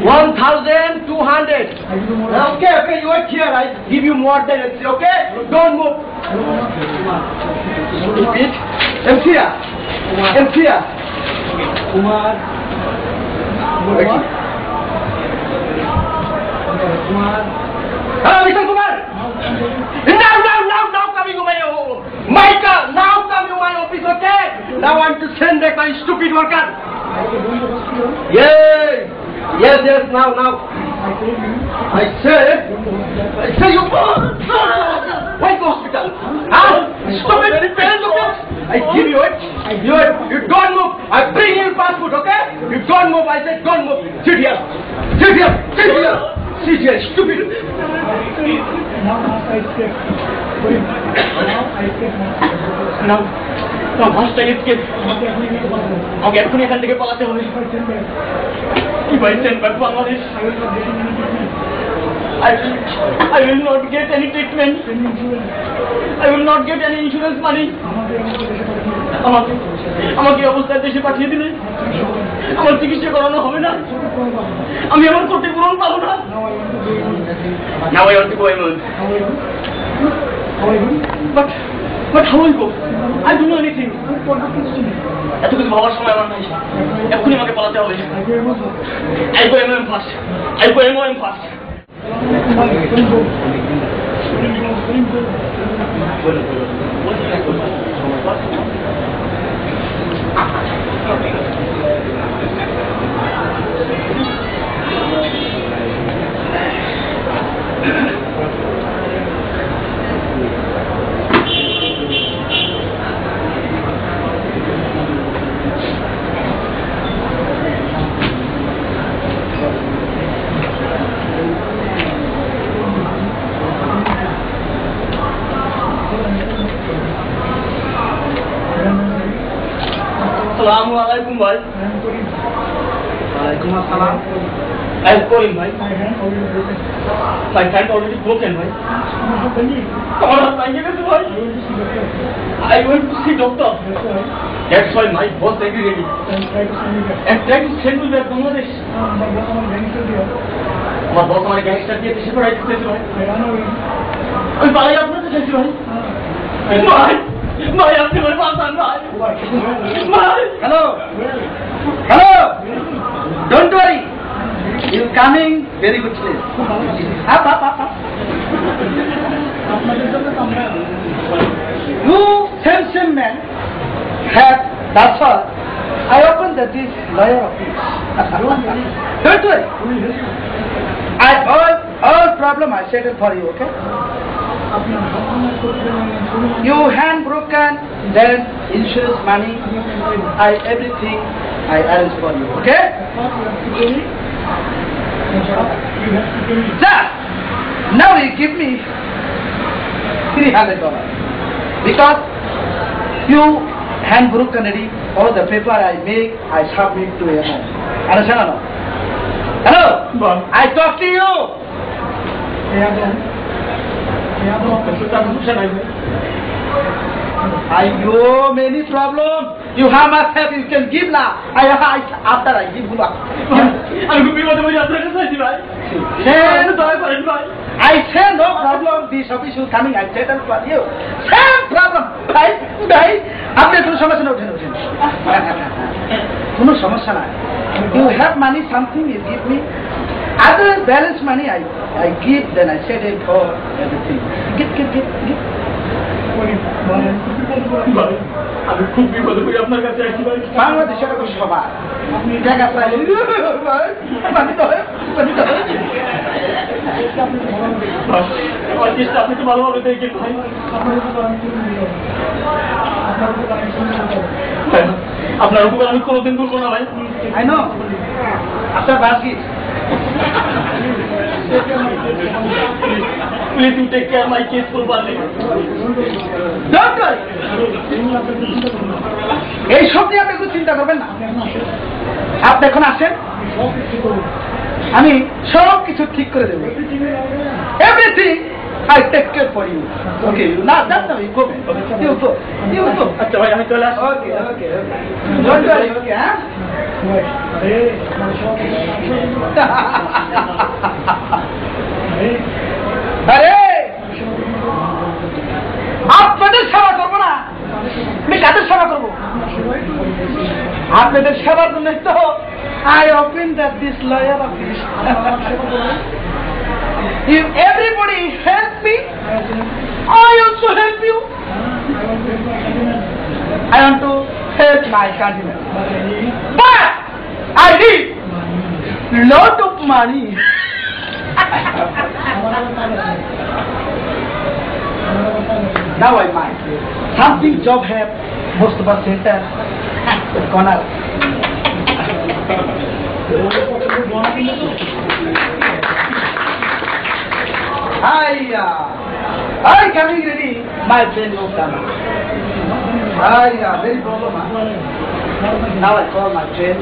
1,200. Okay, you wait here. I give you more than it. Okay? Don't move. Repeat. MCA. Kumar. Hello, Mr. Kumar. Now coming to my home. Micah, now come to my office, okay? Now I want to send back my stupid worker. Yes, now. I say you go. Why go hospital? Huh? Stupid parents, okay? I give you it. You don't move. I bring you passport, okay? You don't move. I said don't move. Sit here, stupid. Now, must I escape? I'll get to the palace. If I send back Bangladesh, I will not get any treatment. I will not get any insurance money. আমাকে অবস্থায় দেশে পাঠিয়ে দিলে আমার চিকিৎসা করানো হবে না, আমি আমার ক্ষতিপূরণ পাবো না। Now I want to go alone. But how will I go? I don't know anything. এত কিছু ভাবার সময় আমার নাই, এক্ষুনি আমাকে পালাতে হবে। I go MOM first. Assalamualaikum, bhai. Waalaikumsalam. I am calling, bhai. My hand already broken, bhai. Come on, bhai. I went to see doctor. That's why my boss agreed. And try to send me back to Bangladesh. My boss हमारे gangster दिए थे शिपराई दिए थे भाई. अभी बाला याद नहीं थे भाई. भाई आपने मेरे पास आना है. Hello. Don't worry. You coming very good place. Up. You same man have. That's all. I opened this lawyer office. Don't worry. All problem I settle for you, okay? You hand broken, then insurance money, everything I arrange for you, okay? Sir, now you give me $300 because you hand broken already. All the paper I make, I submit to your home. Understand or no? Hello? I talk to you. Many problem. You have must have. You can give now. After I give you. I say no problem. This office is coming. I settle for you. Same problem. Right? আপনি কোনো সমস্যা না উঠেন কোনো সমস্যা না you have money something you give me other balance money I give then I set it for everything give আমি খুব বিপদে পড়ে আপনার কাছে আসছি ভাই বাংলাদেশের একটা সভা জায়গা প্রায় আপনি তো ভালোভাবে দেখেন ভাই আপনার উপকার আমি কোনোদিন করবো না ভাই I know আপনার বাসগিট Please you take care of my case properly. Don't worry. এই সব নিয়ে আপনি কোনো চিন্তা করবেন না আপনি এখন আসেন আমি সব কিছু ঠিক করে দেব everything I take care for you. Okay, you not that now you go. You go. আচ্ছা ভাই আমি চলে আসি Okay. Don't worry, okay, huh? আরে আপনাদের সেবা করবো না, আমি কাদের সেবা করবো? আপনাদের সেবার জন্য তো I opened this lawyer office. If everybody help me, I also help you. I want to help my country, but I need lot of money. Now I mind something job have most of our center corner. I coming ready. My friend will come. Very problem. Now I call my friend.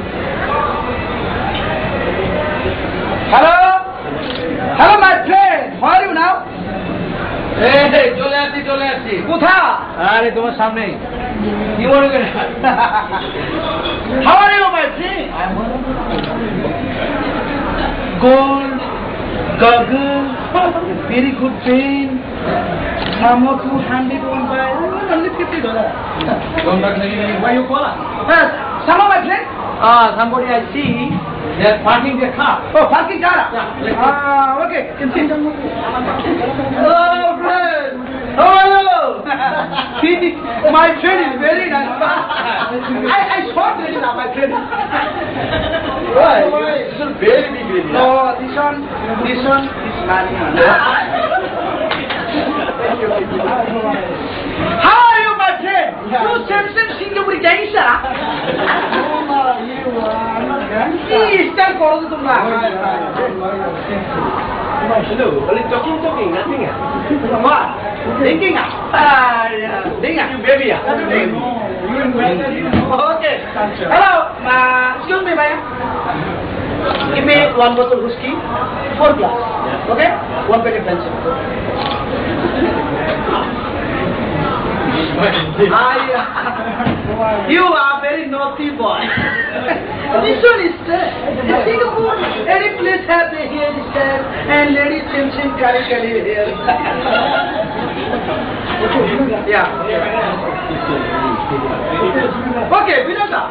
Hello, hello, my friend. How are you now? এই চলে আসছি কোথা? আরে তোমার সামনে কি মনে করে How are you, my friend? Gold, goggle, very good pen, Samo 200 one by only $50. Why you call us? Yes, Samo, my friend. Somebody I see they are parking their car. Oh, parking car. Yeah, Okay. Continue. Hello, friend. How are you? My friend is very nice. I shot really now, my friend. Why? This is very big really. No, this one is money. How are you, my friend? You Samsung Singapore gangster. Start করো তো তোমরা। Hello, only talking, nothing else. What? Thinking? Thinking? You baby. Okay. Hello, excuse me, ma'am. Give me one bottle whiskey, 4 glass. Okay? One packet pencil. You are very naughty boy. This one is Singapore. Any place have the hairstyle and ladies Simpson curry here. Yeah. Okay, Vinodha.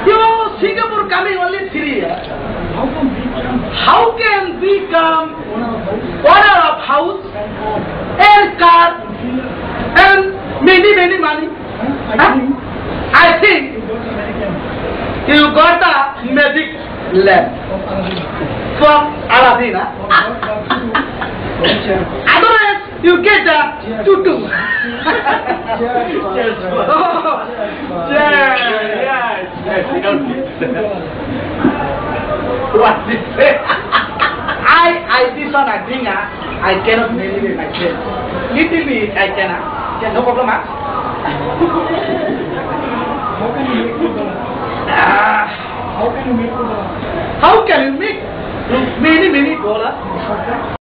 You Singapore coming only 3 years. How can we come owner of house and car and many money? I think you got a magic lamp from Aladdin. Otherwise, you get a tutu. What did you say? I this one I think I cannot marry with my friend. Little bit I cannot. No problem, huh? How can you make many $?